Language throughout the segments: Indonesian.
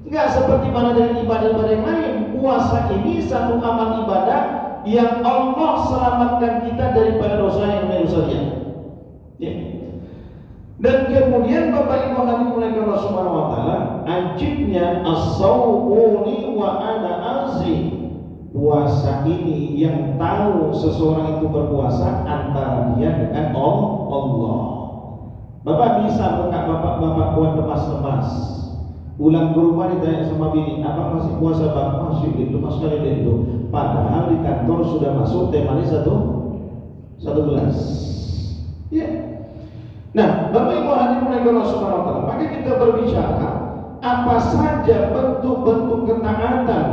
Enggak seperti mana dari ibadah-ibadah yang lain. Puasa ini satu amal ibadah yang Allah selamatkan kita daripada dosa yang merusak. Ya. Dan kemudian Bapak Ibu hadirin oleh Allah Subhanahu wa taala, ajibnya as-saumuni wa ana azi. Puasa ini yang tahu seseorang itu berpuasa antara dia dengan Allah. Bapak bisa buka bapak buat lemas-lemas. Pulang ke rumah ditanya sama bini, apa masih puasa bang? Masih gitu, mas kali itu. Padahal di kantor sudah masuk teh manis satu gelas. Ya. Nah, Bapak Ibu hadirin Allah Subhanahu wa taala, maka kita berbicara apa saja bentuk-bentuk ketaatan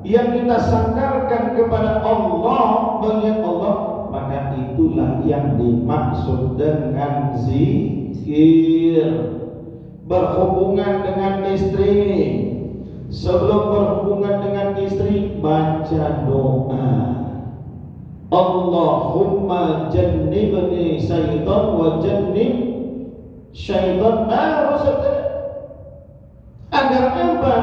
yang kita sandarkan kepada Allah, mengingat Allah, maka itulah yang dimaksud dengan zikir. Berhubungan dengan istri, sebelum berhubungan dengan istri baca doa, Allahumma jannibni syaitan wa jannib syaitan ma razaqtana. Agar apa?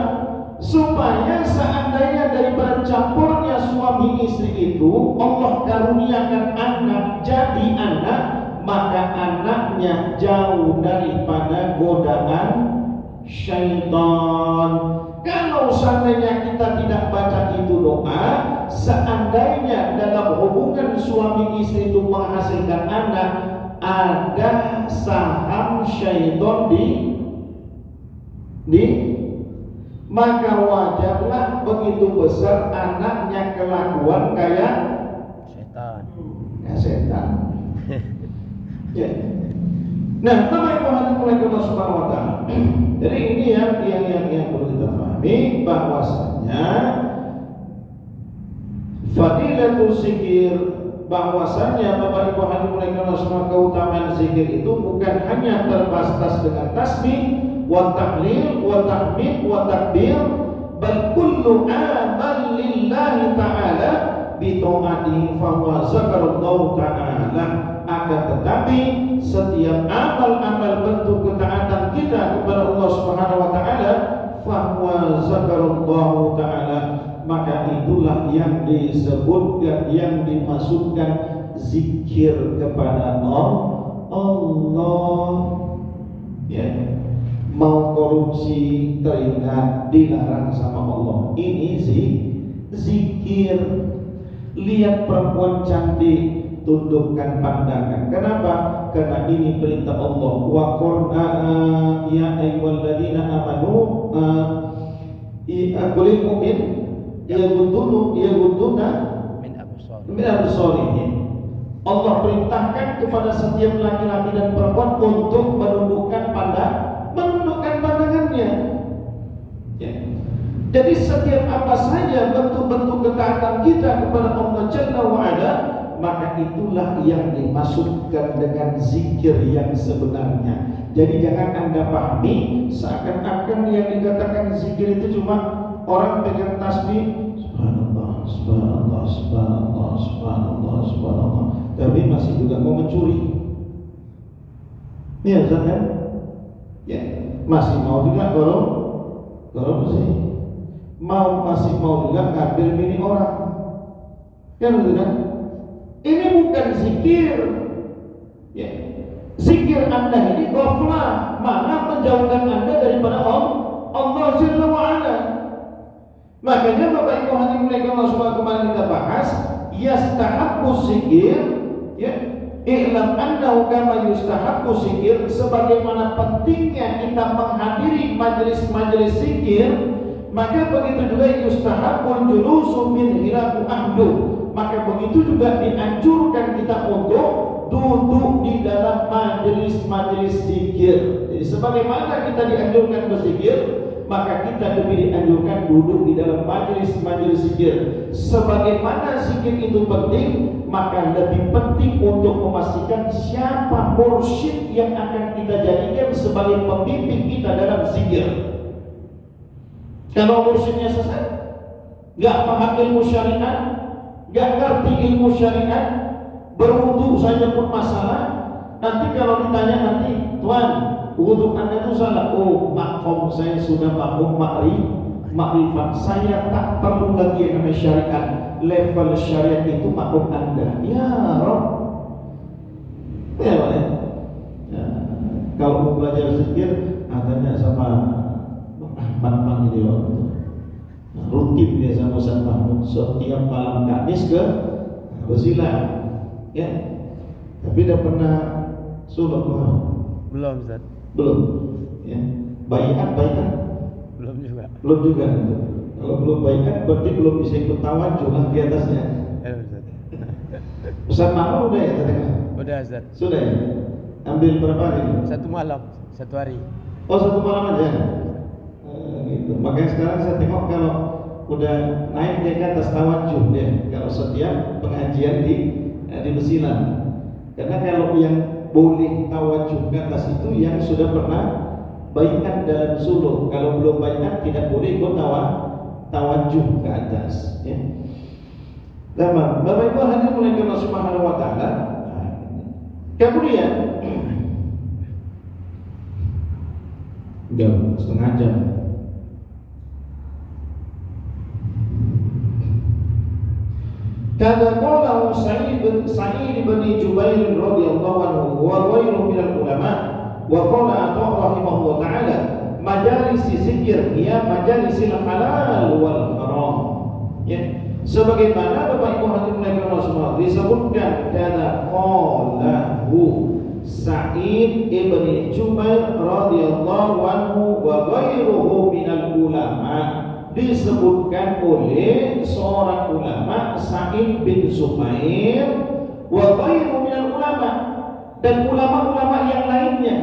Supaya seandainya daripada campurnya suami istri itu Allah karuniakan anak jadi anak, maka anaknya jauh daripada godaan syaitan. Kalau seandainya kita tidak baca itu doa, seandainya dalam hubungan suami istri itu menghasilkan anak, ada saham syaitan maka wajarlah begitu besar anaknya kelakuan kayak setan. Ya setan. Ya. Nah, Bapak Ibu hadirin Allah Subhanahu wa taala. Jadi ini yang perlu kita pahami, bahwasanya fadilatul zikir, bahwasanya Bapak Ibu hadirin Allah Subhanahu keutamaan zikir itu bukan hanya terbatas dengan tasbih wa tahlil wa tahmid wa takbir, bal kullu amal lillahi ta'ala bi ta'atihi fa huwa zakarallahu ta'ala. Akan tetapi setiap amal-amal bentuk ketaatan kita kepada Allah Subhanahu wa taala, fa huwa zakarallahu ta'ala, maka itulah yang disebutkan, yang dimasukkan zikir kepada Allah. Ya. Mau korupsi teringat dilarang sama Allah, ini zikir. Lihat perempuan cantik, tundukkan pandangan. Kenapa? Karena ini perintah Allah. Wa qur'a ya ayyuhalladzina amanu qulil mu'min yaghuduna min absarihim. Allah perintahkan kepada setiap laki-laki dan perempuan untuk menundukkan pandangannya. Ya. Jadi setiap apa saja bentuk-bentuk ketaatan kita kepada Allah Jalla wa Ala, maka itulah yang dimasukkan dengan zikir yang sebenarnya. Jadi jangan Anda pahami seakan-akan yang dikatakan zikir itu cuma orang pegang tasbih subhanallah, subhanallah, subhanallah, subhanallah, subhanallah, tapi masih juga mau mencuri. Iya, Ustaz kan? Ya, masih mau juga korupsi. Masih mau juga ngambil milik orang. Kan begitu kan? Ini bukan zikir. Ya. Zikir Anda ini ghaflah, mana menjauhkan Anda daripada Allah Jalla wa Ala. Makanya Bapak Ibu hadirin Allah Subhanahu kemarin kita bahas, yastahabbu zikir, ya. I'lam annahu kama yustahabbu zikir, sebagaimana pentingnya kita menghadiri majelis-majelis zikir, maka begitu juga yustahabbul julusu min hilaku ahdu, maka begitu juga dianjurkan kita untuk duduk di dalam majelis-majelis zikir. Jadi sebagaimana kita dianjurkan berzikir, maka kita lebih dianjurkan duduk di dalam majelis-majelis zikir. Sebagaimana zikir itu penting, maka lebih penting untuk memastikan siapa mursyid yang akan kita jadikan sebagai pembimbing kita dalam zikir. Kalau mursyidnya sesat, nggak paham ilmu syariat, nggak ngerti ilmu syariat, berwudu saja pun masalah. Nanti kalau ditanya nanti, Tuan, Wudhu Anda itu salah. Oh, makom saya sudah makom makrifat. Saya tak perlu lagi yang namanya syariat. Level syariat itu makom Anda. Ya Rob. Ya Pak ya. Ya, kalau mau belajar zikir, tanya sama Ahmad ini waktu. Nah, rutin dia sama Ustaz Mahmud setiap malam Kamis ke bersilah. Ya. Tapi dah pernah suluk Belum Ustaz. belum. Ya. Baiat. Belum juga. Belum juga itu. Kalau belum baiat berarti belum bisa ikut tawajuh lah di atasnya. Ustaz. Ustaz Mahmud udah ya tadi? Udah Ustaz. Sudah ya. Ambil berapa hari ini? 1 malam, 1 hari. Oh, 1 malam aja. Gitu. Makanya sekarang saya tengok kalau udah naik dia ke atas tawajuh dia. Kalau setiap pengajian di Besilan. Karena kalau yang boleh tawajuh ke atas itu yang sudah pernah baiat dalam suluk. Kalau belum baiat tidak boleh ikut tawajuh ke atas. Ya. Bapak Ibu hadirin mulai Allah Subhanahu Wa Taala. Kemudian jam setengah jam. Kada qala Sa'id bin Jubair radhiyallahu anhu wa ghairuhu min al-ulama wa qala Atha rahimahullah ta'ala majalis zikir ya majalisil halal wal haram. Ya. Sebagaimana Bapak Ibu hadirin Allah semua disebutkan kana qalahu Sa'id ibn Jubair radhiyallahu anhu wa ghairuhu min al-ulama, disebutkan oleh seorang ulama Sa'id bin Zubair wa ghairu minal ulama, dan ulama-ulama yang lainnya.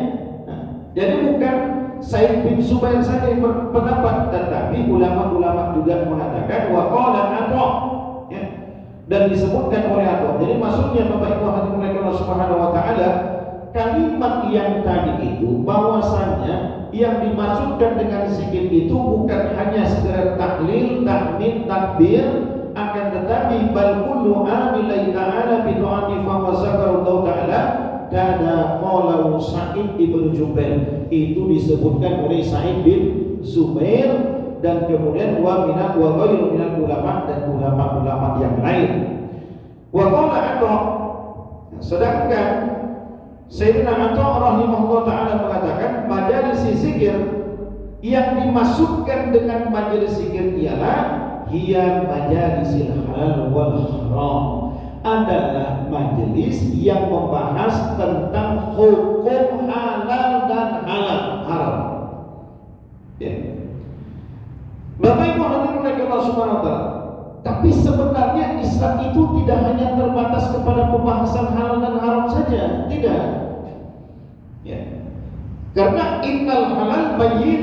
Nah, jadi bukan Sa'id bin Zubair saja yang berpendapat, tetapi ulama-ulama juga mengatakan wa qala Atha, ya, dan disebutkan oleh Atha. Jadi maksudnya Bapak Ibu hadirin Allah Subhanahu wa taala, kalimat yang tadi itu bahwasannya yang dimaksudkan dengan zikir itu bukan hanya sekedar tahlil, tahmid, takbir, akan tetapi bal kullu amilai ta'ala bi ta'ati fa zakarallahu ta'ala kada qala Sa'id ibn Jubair, itu disebutkan oleh Sa'id bin Zubair, dan kemudian wa ghairu minal ulama, dan ulama-ulama yang lain. Wa qala Atha, sedangkan Sayyidina Atha rahimahullah ta'ala mengatakan majalis zikir yang dimaksudkan dengan majalis zikir ialah hiya majalisil halal wal haram, adalah majelis yang membahas tentang hukum halal dan haram. Ya. Bapak Ibu hadirin Allah Subhanahu wa taala, tapi sebenarnya Islam itu tidak hanya terbatas kepada pembahasan halal dan haram saja, tidak. Ya. Karena innal halal bayyin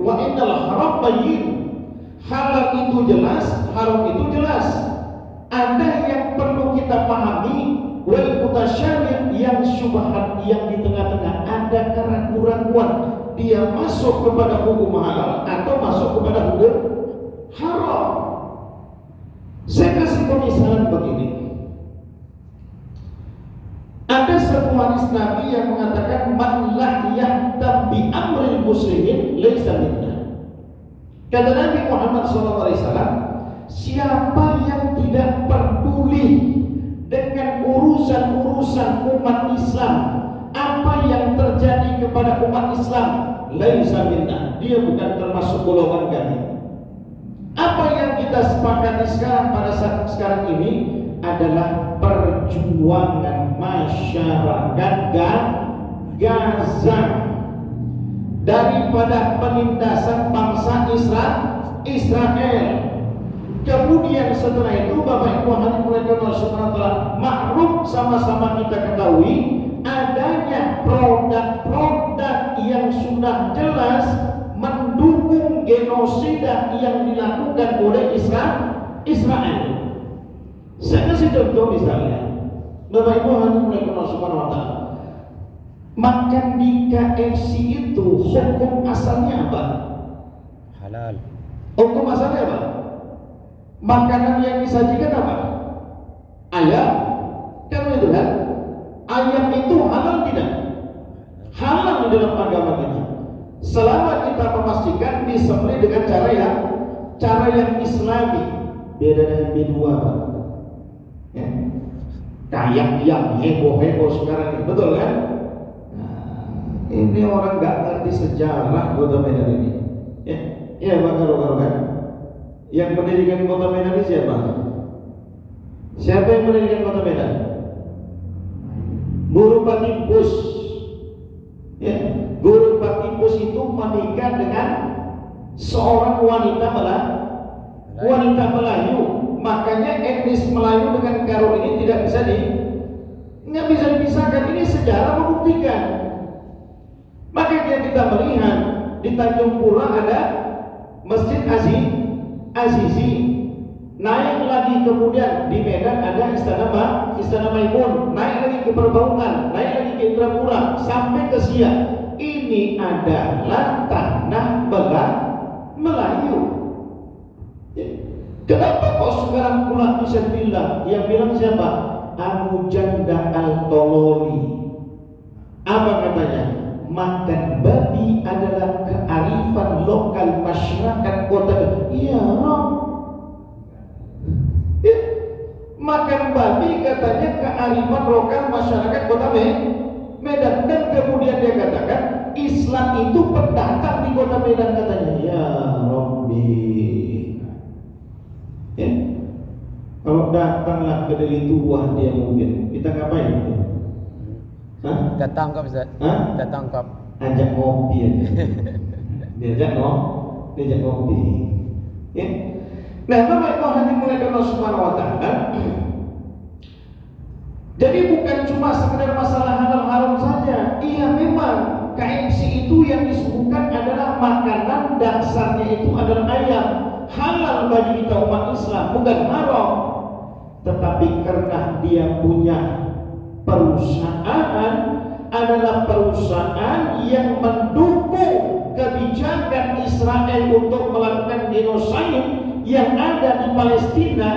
wa innal haram bayyin. Halal itu jelas, haram itu jelas. Ada yang perlu kita pahami, wal mutasyabih, yang syubhat, yang di tengah-tengah ada keraguan-keraguan, dia masuk kepada hukum halal atau masuk kepada hukum haram. Saya kasih pemisalan begini. Ada satu hadis Nabi yang mengatakan man la yahtam bi amril muslimin laisa minna. Kata Nabi Muhammad SAW, siapa yang tidak peduli dengan urusan-urusan umat Islam, apa yang terjadi kepada umat Islam, laisa minna, dia bukan termasuk golongan kami. Apa yang kita sepakati sekarang pada saat sekarang ini adalah perjuangan masyarakat Gaza daripada penindasan bangsa Israel. Kemudian setelah itu Bapak Ibu hadirin Allah Subhanahu wa taala, maklum sama-sama kita ketahui adanya produk-produk yang sudah jelas mendukung genosida yang dilakukan oleh Israel. Saya kasih contoh misalnya, Bapak Ibu hadirin Allah Subhanahu wa taala, makan di KFC itu hukum asalnya apa? Halal. Hukum asalnya apa? Makanan yang disajikan apa? Ayam. Kan itu kan? Ayam itu halal tidak? halal di dalam agama kita. Selama kita memastikan disembelih dengan cara yang Islami, beda dengan bidua, Pak. Ya. Kayak yang heboh-heboh sekarang ini, betul kan? Nah, ini orang nggak ngerti sejarah Kota Medan ini. Ya Pak Karo kan? Yang mendirikan Kota Medan ini siapa? Siapa yang mendirikan Kota Medan? Guru Patibus. Ya, Guru Patibus itu menikah dengan seorang wanita Melayu. Makanya etnis Melayu dengan Karo ini nggak bisa dipisahkan. Ini sejarah membuktikan. Makanya kita melihat di Tanjung Pura ada Masjid Azizi. Naik lagi kemudian di Medan ada Istana Maimun, naik lagi ke Perbaungan, naik lagi ke Indrapura, sampai ke Siak. Ini adalah tanah Melayu. Kenapa kok sekarang pula bisa bilang? Yang bilang siapa? Abu Janda Al-Tololi. Apa katanya? Makan babi adalah kearifan lokal masyarakat kota. Iya, makan babi katanya kearifan lokal masyarakat kota Medan. Dan kemudian dia katakan Islam itu pendatang di kota Medan katanya. Ya Rabbi. Ya. Kalau datanglah ke dari tua dia mungkin kita ngapain? Hah? Datang kap Ustaz. Hah? Datang kap. Ajak ngopi aja. Diajak ngopi. Ya. Nah, Bapak Ibu hadirin muliakan Allah Subhanahu wa taala. Jadi bukan cuma sekedar masalah halal haram saja. Iya, memang KFC itu yang disuguhkan adalah makanan dasarnya itu adalah ayam. Halal bagi kita umat Islam, bukan haram. Tetapi karena dia punya perusahaan adalah perusahaan yang mendukung kebijakan Israel untuk melakukan genosid yang ada di Palestina,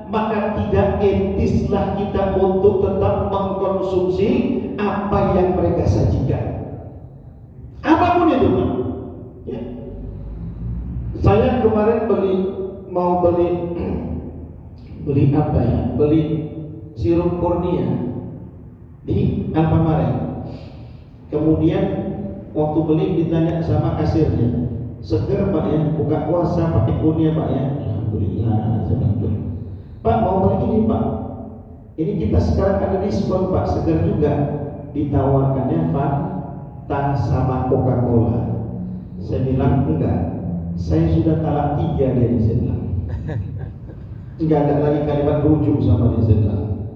maka tidak etislah kita untuk tetap mengkonsumsi apa yang mereka sajikan, apapun itu. Ya. Saya kemarin mau beli apa ya? Beli sirup kurnia di Alfamart. Kemudian waktu beli ditanya sama kasirnya, seger Pak ya, buka puasa pakai kurnia Pak ya. Alhamdulillah, saya bantu. Pak mau beli ini Pak, ini kita sekarang ada diskon Pak, seger juga. Ditawarkannya Fanta sama Coca-Cola. Saya bilang enggak, saya sudah talak 3 dia, saya bilang. Enggak ada lagi kalimat rujuk sama dia, saya bilang.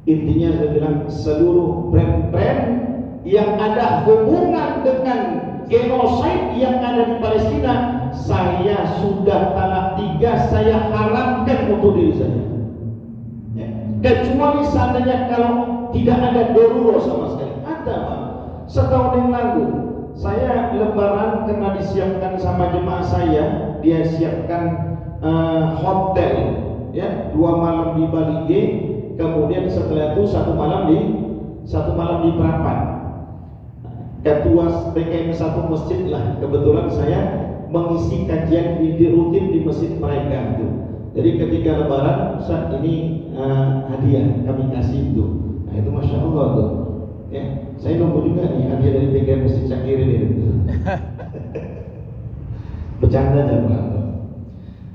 Intinya saya bilang seluruh brand-brand yang ada hubungan dengan genosid yang ada di Palestina, saya sudah talak 3, saya haramkan untuk diri saya. Ya. Kecuali seandainya kalau tidak ada darurat sama sekali. Ada Pak. Setahun yang lalu saya lebaran kena disiapkan sama jemaah saya, dia siapkan hotel ya, 2 malam di Bali G, kemudian setelah itu 1 malam di Prapat. Ketua PKM 1 masjid lah, kebetulan saya mengisi kajian rutin di masjid mereka itu. Jadi ketika lebaran saat ini hadiah kami kasih itu. Nah itu Masya Allah tuh ya, saya nunggu juga nih hadiah dari PKM Masjid Syakirin itu. Bercanda jangan.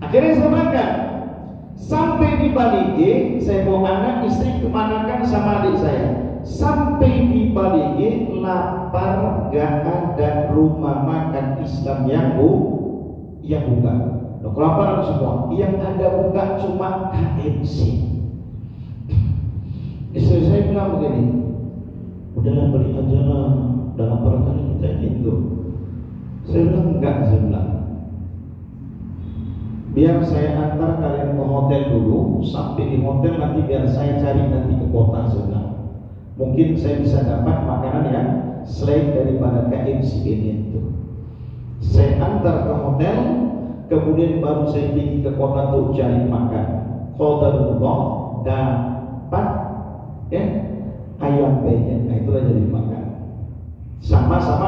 Akhirnya saya berangkat sampai di Bali G, saya bawa anak istri kemanakan sama adik saya. Sampai di Bali G, lapar, gak ada rumah makan Islam yang buka. Nah, kelaparan semua. Yang ada buka cuma KFC. Istri saya bilang begini, udahlah beli aja lah, dalam barangkali kita itu. Saya bilang enggak, saya bilang biar saya antar kalian ke hotel dulu, sampai di hotel nanti biar saya cari nanti ke kota, saya bilang. Mungkin saya bisa dapat makanan yang selain daripada KFC ini itu. Saya antar ke hotel, kemudian baru saya pergi ke kota untuk cari makan. Qadarullah dapat ya ayam penyet, nah itulah jadi makan. Sama-sama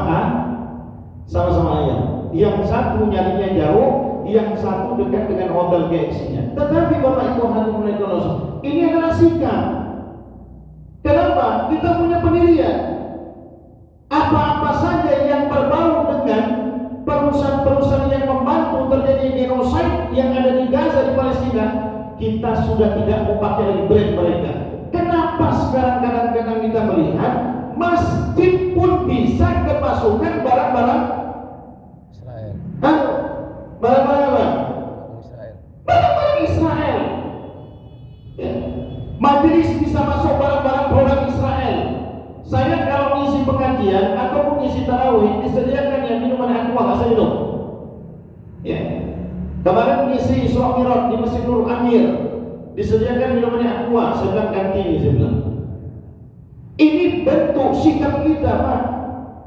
ayam. Yang satu nyarinya jauh, yang satu dekat dengan hotel KFC-nya. Tetapi Bapak Ibu hadirin sekalian, ini adalah sikap. Kenapa? Kita punya pendirian. Apa-apa saja yang berbau dengan perusahaan-perusahaan yang membantu terjadi genocide yang ada di Gaza, di Palestina, kita sudah tidak mau pakai lagi brand mereka. Kenapa sekarang kadang-kadang kita melihat masjid pun bisa kemasukan barang-barang Israel. Barang-barang apa? Israel. Barang-barang Israel. Ya. Majelis bisa masuk barang-barang produk Israel. Saya kalau ngisi pengajian ataupun ngisi tarawih disediakan yang minuman aqua, saya minum. Ya. Kemarin ngisi Isra Mi'raj di Masjid Nur Amir disediakan minuman aqua, saya bilang ganti ini, saya bilang. Ini bentuk sikap kita, Pak.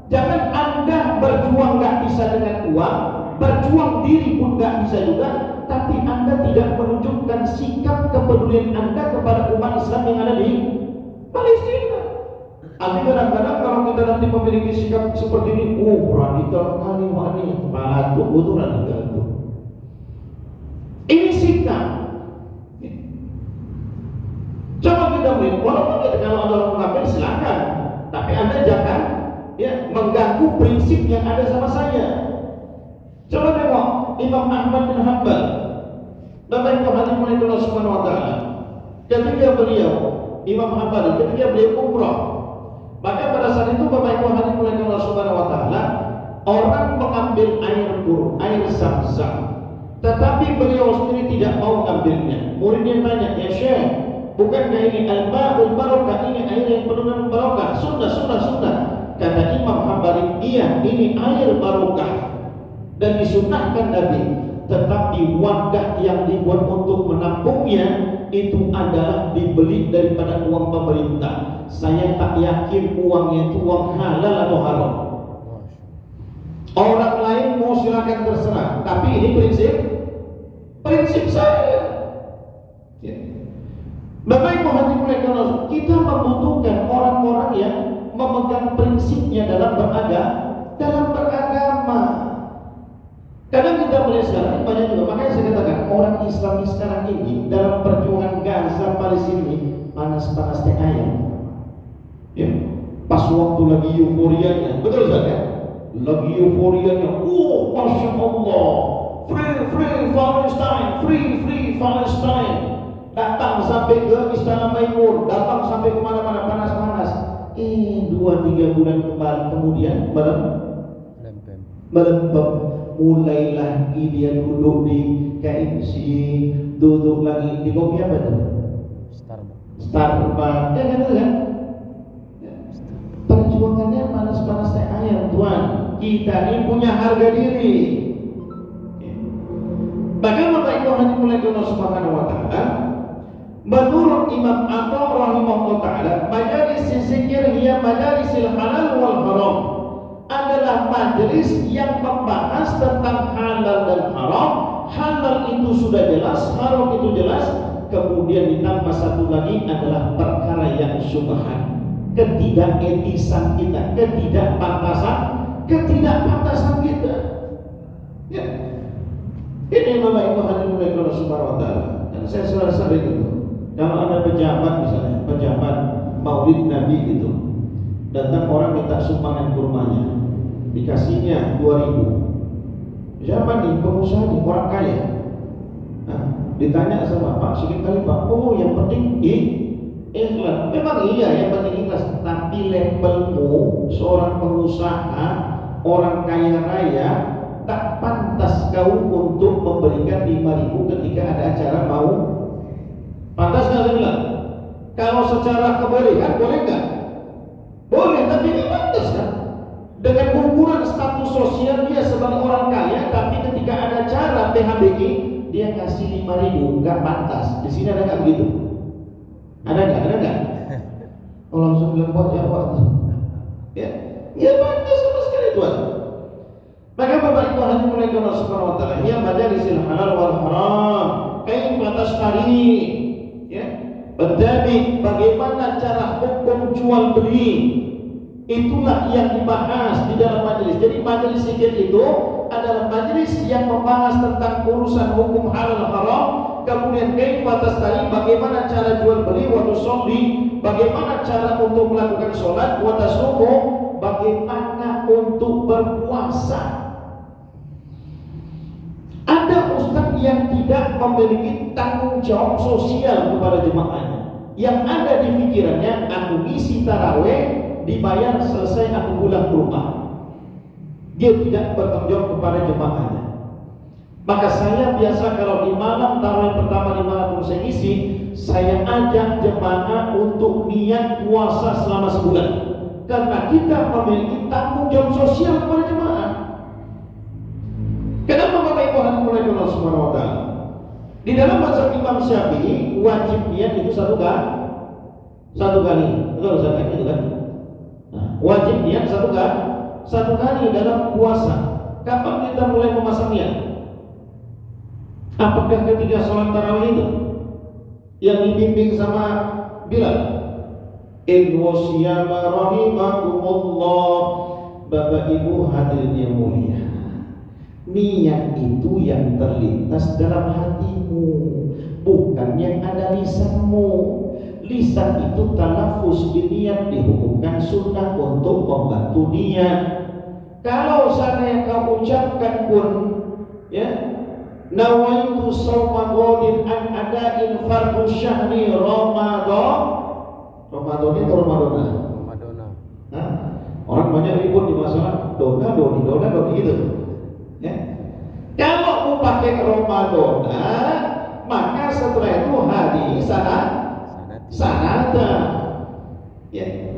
Jangan Anda berjuang nggak bisa dengan uang, berjuang diri pun nggak bisa juga, tapi Anda tidak menunjukkan sikap kepedulian Anda kepada umat Islam yang ada di Palestina. Tapi kadang-kadang kalau kita nanti memiliki sikap seperti ini, radikal kali, wah ini patuh, itu radikal itu. Ini sikap. Coba kita melihat, walaupun kita kalau ada orang munafik silakan, tapi Anda jangan mengganggu prinsip yang ada sama saya. Coba tengok Imam Ahmad bin Hanbal, Bapak Ibu hadirin Allah Subhanahu wa taala. Ketika beliau Imam Hanbal, ketika beliau umrah, maka pada saat itu Bapak Ibu hadirin Allah Subhanahu wa taala, orang mengambil air Zam-Zam, tetapi beliau sendiri tidak mau mengambilnya. Muridnya tanya, "Ya Syekh, bukankah ini al-ma'ul barakah, ini air yang penuh dengan barakah?" Sudah. Kata Imam Hanbali, iya, ini air barakah dan disunnahkan Nabi, tetapi wadah yang dibuat untuk menampungnya itu adalah dibeli daripada uang pemerintah. Saya tak yakin uangnya itu uang halal atau haram. Orang lain mau silakan terserah, tapi ini prinsip saya. Bapak Ibu hadirin, kita membutuhkan orang-orang yang memegang prinsipnya dalam beragama. Kadang kita melihat sekarang banyak juga, makanya saya katakan orang Islam sekarang ini dalam perjuangan Gaza Palestina ini panas-panasnya ayam. Ya, pas waktu lagi euforianya, betul saja. Lagi euforianya, masya Allah, free Palestine. Datang sampai ke Istana Maimun, datang sampai kemana-mana, panas-panas. 2-3 bulan kemudian melempem. Mulai lagi dia duduk di KFC, duduk lagi di kopi apa tuh? Starbucks. Kan? Perjuangannya panas-panasnya ayam, Tuhan. Kita ini punya harga diri. Bagaimana Bapak Ibu hadirin Allah Subhanahu wa taala? Menurut Imam Atha rahimahullah taala, majalis zikir hiya majalisil halal wal haram, adalah majelis yang membahas tentang halal dan haram. Halal itu sudah jelas, haram itu jelas. Kemudian ditambah satu lagi adalah perkara yang syubhat, ketidaketisan kita, ketidakpantasan kita. Ya. Ini Bapak Ibu hadirin Allah Subhanahu wa taala. Dan saya sering itu. Kalau ada pejabat misalnya, pejabat Maulid Nabi gitu, datang orang minta sumbangan ke rumahnya, dikasihnya 2.000. Siapa nih? Pengusaha nih, orang kaya. Nah, ditanya sama Pak, sedikit kali Pak, yang penting ikhlas. Memang iya, yang penting ikhlas. Tapi levelmu seorang pengusaha, orang kaya raya, tak pantas kau untuk memberikan 5.000 ketika ada acara mau. Pantas nggak saya bilang? Kalau secara kebolehan boleh nggak? Boleh, tapi nggak pantas kan? Dengan ukuran status sosial dia sebagai orang kaya, tapi ketika ada acara PHBG dia kasih 5.000, nggak pantas. Di sini ada nggak begitu? Ada nggak? Oh langsung bilang buat ya Pak. Ya pantas sama sekali Tuhan. Maka Bapak Ibu hadirin Allah Subhanahu wa taala, ya majalisil halal wal haram, kaifa tashtari? Ya, bagaimana cara hukum jual beli? Itulah yang dibahas di dalam majelis. Jadi majelis zikir itu adalah majelis yang membahas tentang urusan hukum halal haram, kemudian kaifa tastari, bagaimana cara jual beli, wa tusolli, bagaimana cara untuk melakukan sholat, wa tasumu, bagaimana untuk berpuasa. Ada ustaz yang tidak memiliki tanggung jawab sosial kepada jemaahnya. Yang ada di pikirannya, aku ngisi taraweh, dibayar, selesai aku pulang ke rumah. Dia tidak bertanggung jawab kepada jemaahnya. Maka saya biasa kalau di malam tarawih pertama dimanapun saya ngisi, saya ajak jemaah untuk niat puasa selama sebulan. Karena kita memiliki tanggung jawab sosial kepada jemaah. Kenapa Bapak Ibu hadirin Allah Subhanahu wa taala? Di dalam mazhab Imam Syafi'i wajib niat itu satu kali. Betul Ustaz kan itu kan? Nah, wajib niat satu kali dalam puasa. Kapan kita mulai memasang niat? Apakah ketika sholat tarawih itu yang dibimbing sama Bilal? In wasyama rahimakumullah. Bapak Ibu hadirin yang mulia, niat itu yang terlintas dalam hatimu, bukan yang ada lisanmu. Lisan itu talafuz biniat, dihukumkan sunnah untuk membantu niat. Kalau seandainya kau ucapkan pun, ya, nawaitu shauma ghadin an ada'in fardhu syahri Ramadan itu Ramadana. Hah? Orang banyak ribut di masalah doni gitu. Ya. Kalau mau pakai Ramadana, maka setelah itu hari sanada. Ya.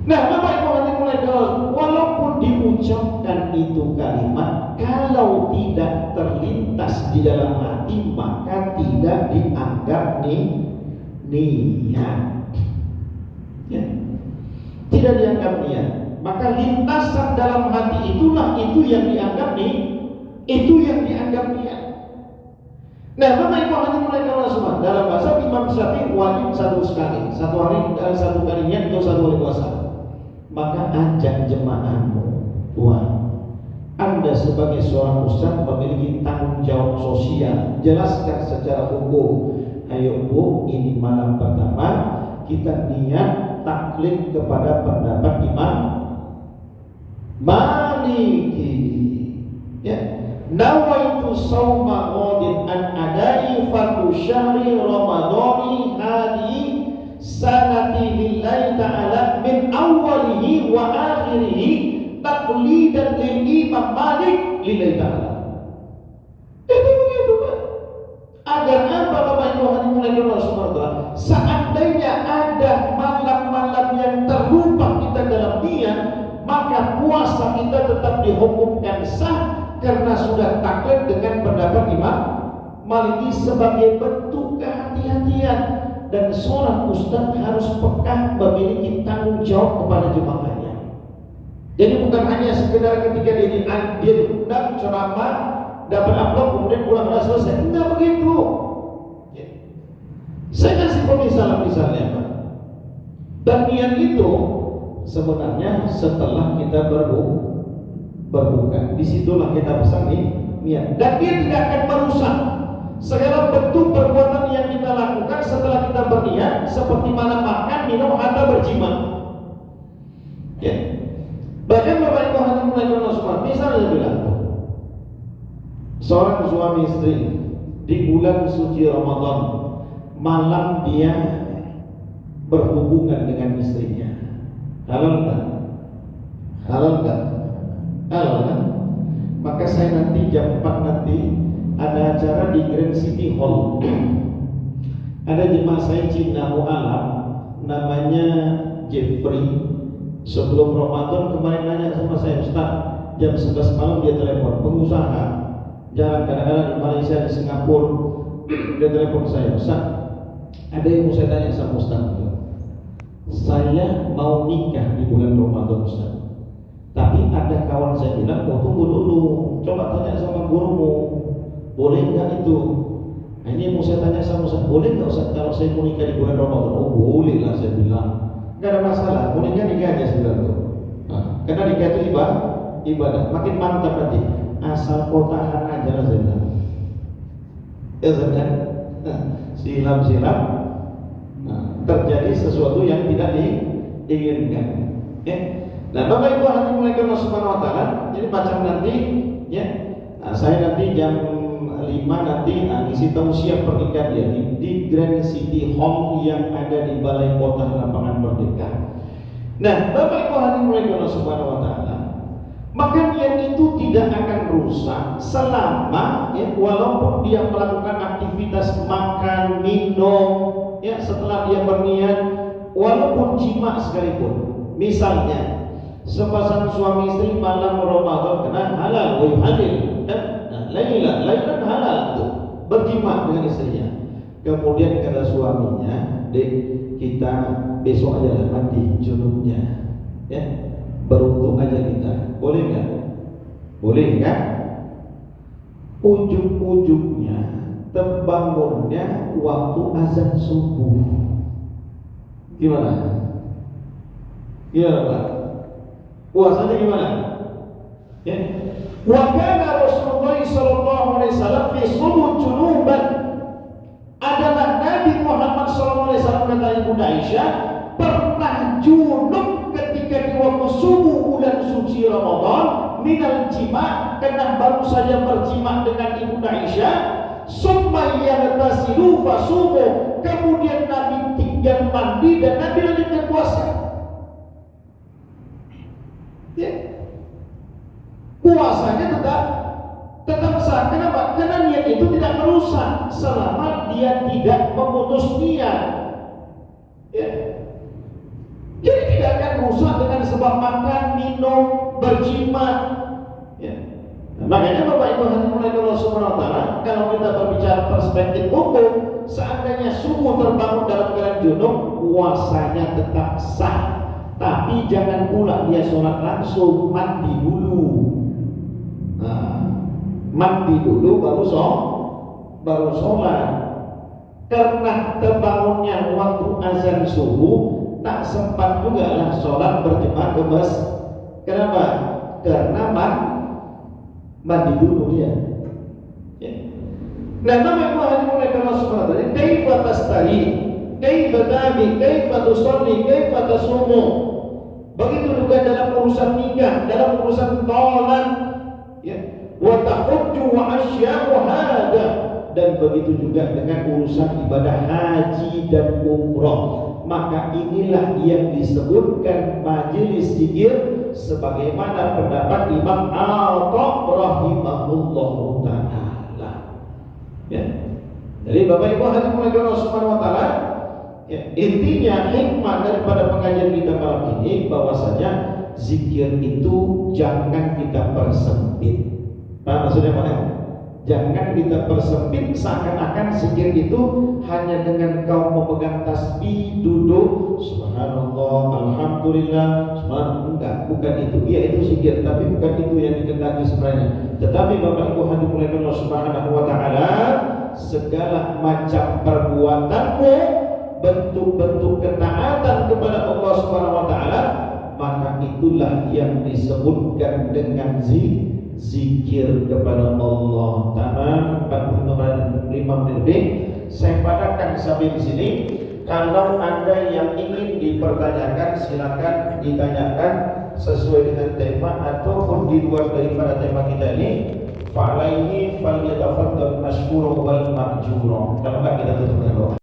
Nah, Bapak Ibu hadirin, walaupun diucapkan itu kalimat, kalau tidak terlintas di dalam hati, maka tidak dianggap niat. Ya. Tidak dianggap niat. Maka lintasan dalam hati itulah itu yang dianggap niat. Nah, Bapak Ibu hadirin Allah semua, dalam bahasa Imam Syafi'i wajib satu hari satu kali niat atau satu hari puasa. Maka ajak jemaahmu, Tuhan, Anda sebagai seorang ustaz memiliki tanggung jawab sosial, jelaskan secara hukum. Ayo Bu, ini malam pertama kita niat taklid kepada pendapat Imam Maliki. Ya. Nawaitu shauma ghadin an adai fardhu syahri ramadhani hadi sanati lillahi ta'ala min awwalihi wa akhirihi taqlidan lil Imam Malik lillahi ta'ala. Itu begitu Pak. Agar apa Bapak Ibu hadirin Allah Subhanahu wa taala? Seandainya ada malam-malam yang terlupa kita dalam niat, maka puasa kita tetap dihukumkan sah karena sudah taklid dengan pendapat Imam Maliki sebagai bentuk kehati-hatian. Dan seorang ustaz harus peka memiliki tanggung jawab kepada jemaahnya. Jadi bukan hanya sekedar ketika dia diundang ceramah, dapat amplop kemudian pulang selesai. Enggak begitu. Saya kasih misalnya Pak. Dan niat itu sebenarnya setelah kita berbuka, disitulah kita pasang niat. Dan dia tidak akan merusak segala bentuk perbuatan yang kita lakukan setelah kita berniat, seperti mana makan, minum, atau berjima. Ya. Bahkan Bapak Ibu hadirin Allah semua, misalnya saya bilang, seorang suami istri di bulan suci Ramadan, malam dia berhubungan dengan istrinya, halal kan? Halal kan? Maka saya nanti jam 4 nanti ada acara di Grand City Hall. Ada jemaah saya Cina Mu'alaf, namanya Jeffrey. Sebelum Ramadan kemarin nanya sama saya, Ustaz, jam 11 malam dia telepon, pengusaha jarang, kadang-kadang di Malaysia, di Singapura, dia telepon saya, Ustaz, ada yang mau saya tanya sama Ustaz. Saya mau nikah di bulan Ramadan Ustaz, tapi ada kawan saya bilang, oh tunggu dulu, coba tanya sama gurumu, boleh nggak itu? Nah, ini mau saya tanya sama Ustaz, boleh nggak Ustaz kalau saya mau nikah di bulan Ramadan? Oh boleh lah, saya bilang. nggak ada masalah. Uniknya nikah aja sebenarnya. Nah, karena nikah itu ibadah, makin mantap nanti. Asal kau tahan aja lah saya bilang. Ya kan? Silam-silam terjadi sesuatu yang tidak diinginkan. Ya. Nah, Bapak Ibu hadirin Allah Subhanahu wa taala, jadi macam nanti ya. Nah, saya nanti jam 5 nanti ngisi tausiah pernikahan dia di Grand City Hall yang ada di Balai Kota Lapangan Merdeka. Nah, Bapak Ibu hadirin Allah Subhanahu wa taala, maka niat itu tidak akan rusak selama ya, walaupun dia melakukan aktivitas makan, minum ya setelah dia berniat, walaupun jima sekalipun. Misalnya sepasang suami istri malam Ramadan kena halal wa yuhalil. Nah, lailan halal tuh berjima dengan istrinya. Kemudian kata suaminya, "Dek, kita besok aja lah mandi junubnya." Ya. Beruntung aja kita. Boleh nggak? Boleh kan? Ujung-ujungnya terbangunnya waktu azan subuh. Gimana? Gimana Pak? Puasanya gimana? Ya. Wa kana Rasulullah sallallahu alaihi wasallam fi subuh junuban. Adalah Nabi Muhammad sallallahu alaihi wasallam, kata Ibu Aisyah, pernah junub ketika di waktu subuh bulan suci Ramadan minal jima, karena baru saja berjima dengan Ibu Aisyah. Summa yaghtasilu fasumu, kemudian Nabi tinggal mandi dan Nabi lanjutkan puasa. Ya. Puasanya tetap sah. Kenapa? Karena niat itu tidak merusak selama dia tidak memutus niat. Ya. Jadi tidak akan rusak dengan sebab makan, minum, berjima. Ya. Nah, makanya Bapak Ibu hadirin Allah Subhanahu wa taala, kalau kita berbicara perspektif hukum, seandainya subuh terbangun dalam keadaan junub, puasanya tetap sah. Tapi jangan pula dia sholat langsung, mandi dulu. Nah, mandi dulu baru sholat. Karena terbangunnya waktu azan subuh, tak sempat juga lah sholat berjemaah ke masjid. Kenapa? Karena mandi dulu dia. Ya. Nah, Bapak Ibu hadirin Allah Subhanahu wa taala, kaifa tastari, kaifa tabi, kaifa tusalli, kaifa tasumu. Begitu juga dalam urusan nikah, dalam urusan tolak, ya. Wa tahujju wa asya'u hada, dan begitu juga dengan urusan ibadah haji dan umrah. Maka inilah yang disebutkan majelis zikir sebagaimana pendapat Imam Al-Ata rahimahullahu taala. Ya. Jadi Bapak Ibu hadirin Allah Subhanahu wa taala, ya, intinya hikmah daripada pengajian kita malam ini bahwasanya zikir itu jangan kita persempit. Paham maksudnya Pak? Jangan kita persempit seakan-akan zikir itu hanya dengan kau memegang tasbih, duduk, subhanallah, alhamdulillah, subhanallah. Enggak, bukan itu. Iya, itu zikir, tapi bukan itu yang dikehendaki sebenarnya. Tetapi Bapak Ibu hadirin Allah Subhanahu wa taala, segala macam perbuatanmu, bentuk-bentuk ketaatan kepada Allah Subhanahu wa taala, maka itulah yang disebutkan dengan zikir kepada Allah. Tamam, 45 menit lebih. Saya padatkan sampai di sini. Kalau ada yang ingin dipertanyakan, silakan ditanyakan sesuai dengan tema ataupun di luar daripada tema kita ini. Fa'alaihi falyatafaddal mashkura wal ma'jura. Kalau kita tutup dengan doa.